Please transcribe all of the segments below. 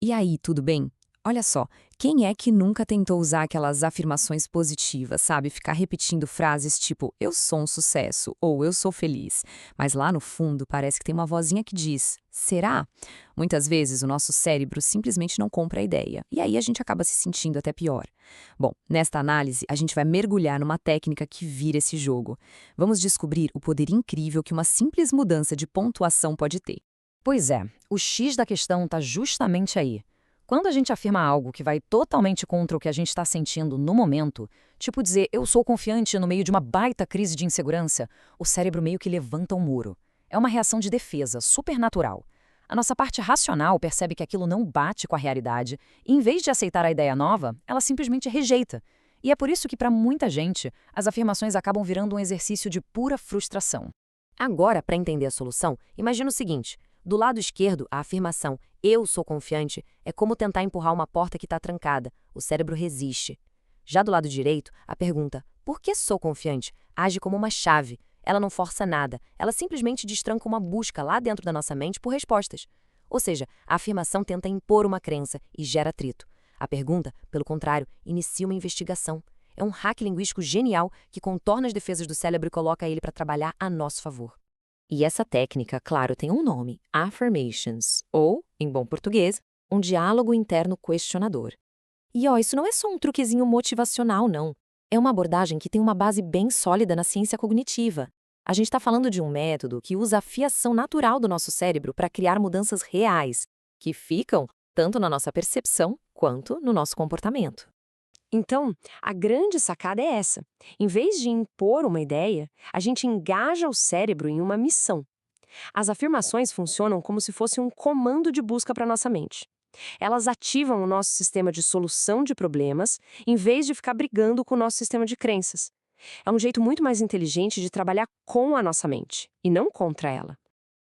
E aí, tudo bem? Olha só, quem é que nunca tentou usar aquelas afirmações positivas, sabe? Ficar repetindo frases tipo eu sou um sucesso ou eu sou feliz. Mas lá no fundo parece que tem uma vozinha que diz: será? Muitas vezes o nosso cérebro simplesmente não compra a ideia. E aí a gente acaba se sentindo até pior. Bom, nesta análise, a gente vai mergulhar numa técnica que vira esse jogo. Vamos descobrir o poder incrível que uma simples mudança de pontuação pode ter. Pois é, o X da questão está justamente aí. Quando a gente afirma algo que vai totalmente contra o que a gente está sentindo no momento, tipo dizer eu sou confiante no meio de uma baita crise de insegurança, o cérebro meio que levanta um muro. É uma reação de defesa, super natural. A nossa parte racional percebe que aquilo não bate com a realidade e, em vez de aceitar a ideia nova, ela simplesmente rejeita. E é por isso que, para muita gente, as afirmações acabam virando um exercício de pura frustração. Agora, para entender a solução, imagina o seguinte: do lado esquerdo, a afirmação eu sou confiante é como tentar empurrar uma porta que está trancada. O cérebro resiste. Já do lado direito, a pergunta por que sou confiante age como uma chave. Ela não força nada, ela simplesmente destranca uma busca lá dentro da nossa mente por respostas. Ou seja, a afirmação tenta impor uma crença e gera atrito. A pergunta, pelo contrário, inicia uma investigação. É um hack linguístico genial que contorna as defesas do cérebro e coloca ele para trabalhar a nosso favor. E essa técnica, claro, tem um nome: affirmations, ou, em bom português, um diálogo interno questionador. E isso não é só um truquezinho motivacional, não. É uma abordagem que tem uma base bem sólida na ciência cognitiva. A gente está falando de um método que usa a fiação natural do nosso cérebro para criar mudanças reais, que ficam tanto na nossa percepção quanto no nosso comportamento. Então, a grande sacada é essa. Em vez de impor uma ideia, a gente engaja o cérebro em uma missão. As afirmações funcionam como se fosse um comando de busca para nossa mente. Elas ativam o nosso sistema de solução de problemas, em vez de ficar brigando com o nosso sistema de crenças. É um jeito muito mais inteligente de trabalhar com a nossa mente, e não contra ela.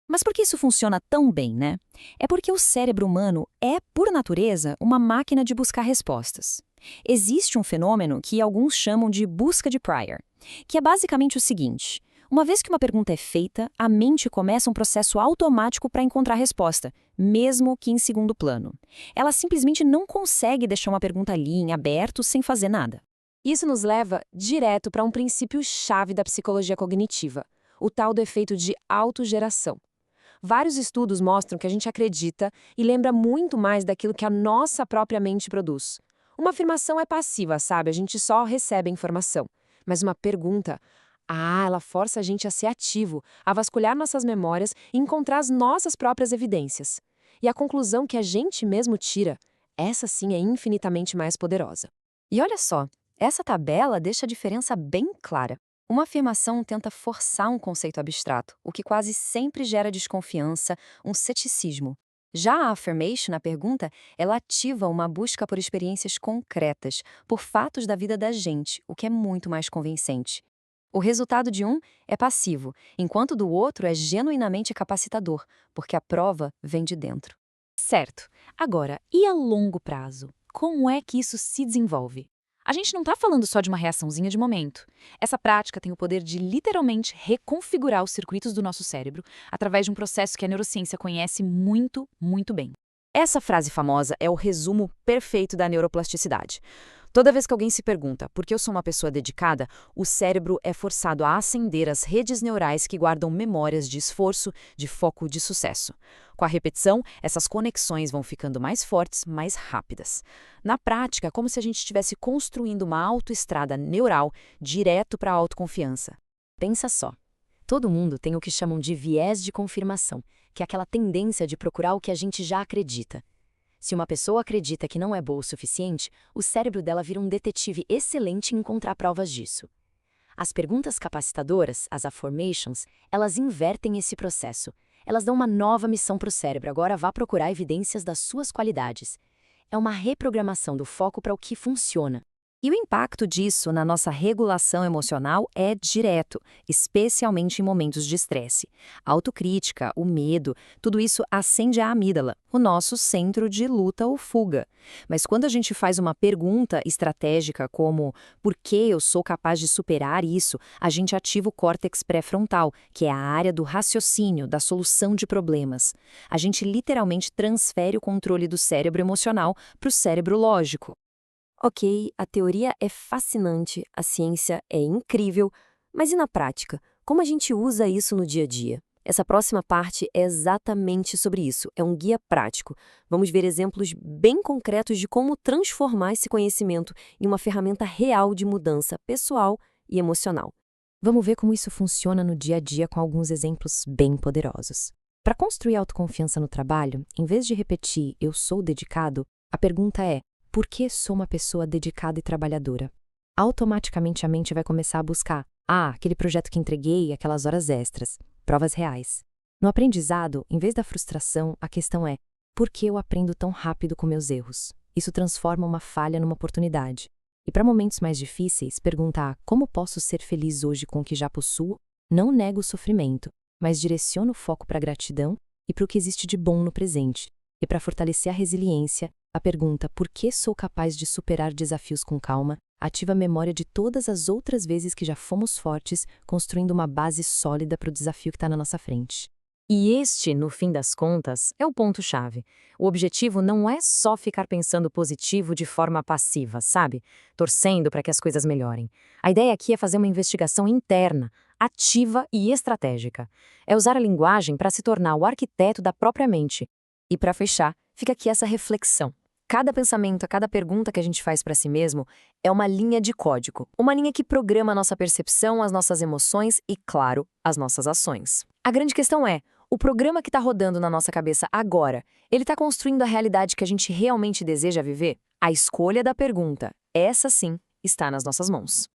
Mas por que isso funciona tão bem, né? É porque o cérebro humano é, por natureza, uma máquina de buscar respostas. Existe um fenômeno que alguns chamam de busca de prior, que é basicamente o seguinte: uma vez que uma pergunta é feita, a mente começa um processo automático para encontrar a resposta, mesmo que em segundo plano. Ela simplesmente não consegue deixar uma pergunta ali em aberto sem fazer nada. Isso nos leva direto para um princípio-chave da psicologia cognitiva, o tal do efeito de autogeração. Vários estudos mostram que a gente acredita e lembra muito mais daquilo que a nossa própria mente produz. Uma afirmação é passiva, sabe? A gente só recebe a informação. Mas uma pergunta, ela força a gente a ser ativo, a vasculhar nossas memórias e encontrar as nossas próprias evidências. E a conclusão que a gente mesmo tira, essa sim é infinitamente mais poderosa. E olha só, essa tabela deixa a diferença bem clara. Uma afirmação tenta forçar um conceito abstrato, o que quase sempre gera desconfiança, um ceticismo. Já a affirmation, na pergunta, ela ativa uma busca por experiências concretas, por fatos da vida da gente, o que é muito mais convincente. O resultado de um é passivo, enquanto do outro é genuinamente capacitador, porque a prova vem de dentro. Certo. Agora, e a longo prazo? Como é que isso se desenvolve? A gente não está falando só de uma reaçãozinha de momento. Essa prática tem o poder de literalmente reconfigurar os circuitos do nosso cérebro através de um processo que a neurociência conhece muito, muito bem. Essa frase famosa é o resumo perfeito da neuroplasticidade. Toda vez que alguém se pergunta por que eu sou uma pessoa dedicada, o cérebro é forçado a acender as redes neurais que guardam memórias de esforço, de foco, de sucesso. Com a repetição, essas conexões vão ficando mais fortes, mais rápidas. Na prática, é como se a gente estivesse construindo uma autoestrada neural direto para a autoconfiança. Pensa só. Todo mundo tem o que chamam de viés de confirmação, que é aquela tendência de procurar o que a gente já acredita. Se uma pessoa acredita que não é boa o suficiente, o cérebro dela vira um detetive excelente em encontrar provas disso. As perguntas capacitadoras, as affirmations, elas invertem esse processo. Elas dão uma nova missão para o cérebro: agora vá procurar evidências das suas qualidades. É uma reprogramação do foco para o que funciona. E o impacto disso na nossa regulação emocional é direto, especialmente em momentos de estresse. A autocrítica, o medo, tudo isso acende a amígdala, o nosso centro de luta ou fuga. Mas quando a gente faz uma pergunta estratégica como por que eu sou capaz de superar isso, a gente ativa o córtex pré-frontal, que é a área do raciocínio, da solução de problemas. A gente literalmente transfere o controle do cérebro emocional para o cérebro lógico. Ok, a teoria é fascinante, a ciência é incrível, mas e na prática? Como a gente usa isso no dia a dia? Essa próxima parte é exatamente sobre isso, é um guia prático. Vamos ver exemplos bem concretos de como transformar esse conhecimento em uma ferramenta real de mudança pessoal e emocional. Vamos ver como isso funciona no dia a dia com alguns exemplos bem poderosos. Para construir autoconfiança no trabalho, em vez de repetir "eu sou dedicado", a pergunta é: por que sou uma pessoa dedicada e trabalhadora? Automaticamente a mente vai começar a buscar: aquele projeto que entreguei, aquelas horas extras, provas reais. No aprendizado, em vez da frustração, a questão é: por que eu aprendo tão rápido com meus erros? Isso transforma uma falha numa oportunidade. E para momentos mais difíceis, perguntar: como posso ser feliz hoje com o que já possuo? Não nego o sofrimento, mas direciono o foco para a gratidão e para o que existe de bom no presente. E para fortalecer a resiliência, a pergunta por que sou capaz de superar desafios com calma ativa a memória de todas as outras vezes que já fomos fortes, construindo uma base sólida para o desafio que está na nossa frente. E este, no fim das contas, é o ponto-chave. O objetivo não é só ficar pensando positivo de forma passiva, sabe? Torcendo para que as coisas melhorem. A ideia aqui é fazer uma investigação interna, ativa e estratégica. É usar a linguagem para se tornar o arquiteto da própria mente. E para fechar, fica aqui essa reflexão. Cada pensamento, cada pergunta que a gente faz para si mesmo é uma linha de código, uma linha que programa a nossa percepção, as nossas emoções e, claro, as nossas ações. A grande questão é, o programa que está rodando na nossa cabeça agora, ele está construindo a realidade que a gente realmente deseja viver? A escolha da pergunta, essa sim, está nas nossas mãos.